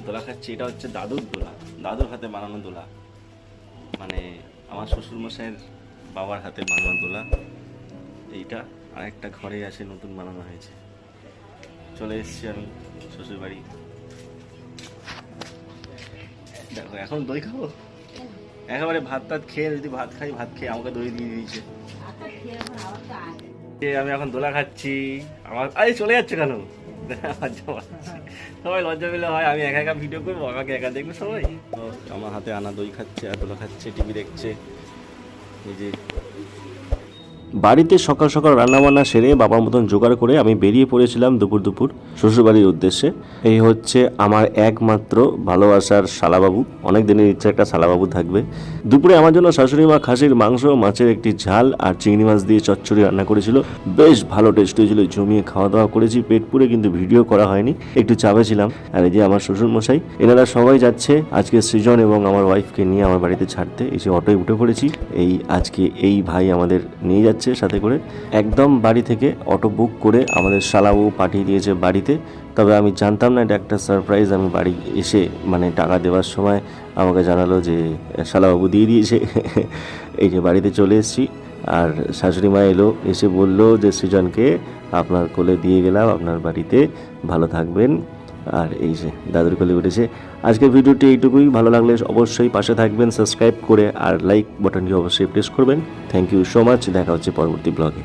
দোলা খাচ্ছি। এটা হচ্ছে দাদুর দোলা, দাদুর হাতে বানানো দোলা, মানে আমার শ্বশুরমশাইয়ের বাবার হাতে বানানো দোলা। এইটা আরেকটা ঘরে আছে, নতুন বানানো হয়েছে। চলে এসেছি আমি শ্বশুরবাড়ি। দেখো এখন দই খাবো, একেবারে ভাত টাত খেয়ে, যদি ভাত খাই ভাত খেয়ে আমাকে দই দিয়ে দিয়েছে। আমি এখন দোলা খাচ্ছি। আমার আরে চলে যাচ্ছে কেন? সবাই লজ্জা পেলে হয়, আমি একা একা ভিডিও করবো, আমাকে একা দেখবে সবাই। তো আমার হাতে আনা দই খাচ্ছে আর দোলা খাচ্ছে, টিভি দেখছে। এই যে বাড়িতে সকাল সকাল রান্নাবান্না সেরে বাবার মতন জোগাড় করে আমি বেরিয়ে পড়েছিলাম দুপুর শ্বশুরবাড়ির উদ্দেশ্যে। এই হচ্ছে আমার একমাত্র ভালোবাসার শালাবাবু, অনেক দিনের ইচ্ছা একটা শালাবাবু থাকবে। দুপুরে আমার জন্য শাশুড়ি মা খাসির মাংস, মাছের একটি ঝাল আর চিংড়ি মাছ দিয়ে চচ্চড়ি রান্না করেছিল। বেশ ভালো টেস্ট হয়েছিল, জমিয়ে খাওয়া দাওয়া করেছি পেট পুরে, কিন্তু ভিডিও করা হয়নি, একটু চাপে ছিলাম। আর এই যে আমার শ্বশুরমশাই, এনারা সবাই যাচ্ছে আজকে সৃজন এবং আমার ওয়াইফকে নিয়ে আমার বাড়িতে ছাড়তে। এসে অটোয় উঠে পড়েছি। আজকে এই ভাই আমাদের নিয়ে যাচ্ছে সাথে করে, একদম বাড়ি থেকে অটো বুক করে আমাদের শালাবাবু পাঠিয়ে দিয়েছে বাড়িতে। তবে আমি জানতাম না এটা একটা সারপ্রাইজ। আমি বাড়ি এসে মানে টাকা দেওয়ার সময় আমাকে জানালো যে শালাবাবু দিয়ে দিয়েছে। এই যে বাড়িতে চলে এসেছি, আর শাশুড়ি মা এলো, এসে বললো যে সৃজনকে আপনার কোলে দিয়ে গেলাম আপনার বাড়িতে, ভালো থাকবেন। আর এই যে দাদুর কোলে উঠেছে। আজকের ভিডিওটি এইটুকুই। ভালো লাগলে অবশ্যই পাশে থাকবেন সাবস্ক্রাইব করে, আর লাইক বাটনটি অবশ্যই প্রেস করবেন। Thank you so much. দেখা হচ্ছে পরবর্তী ব্লগে।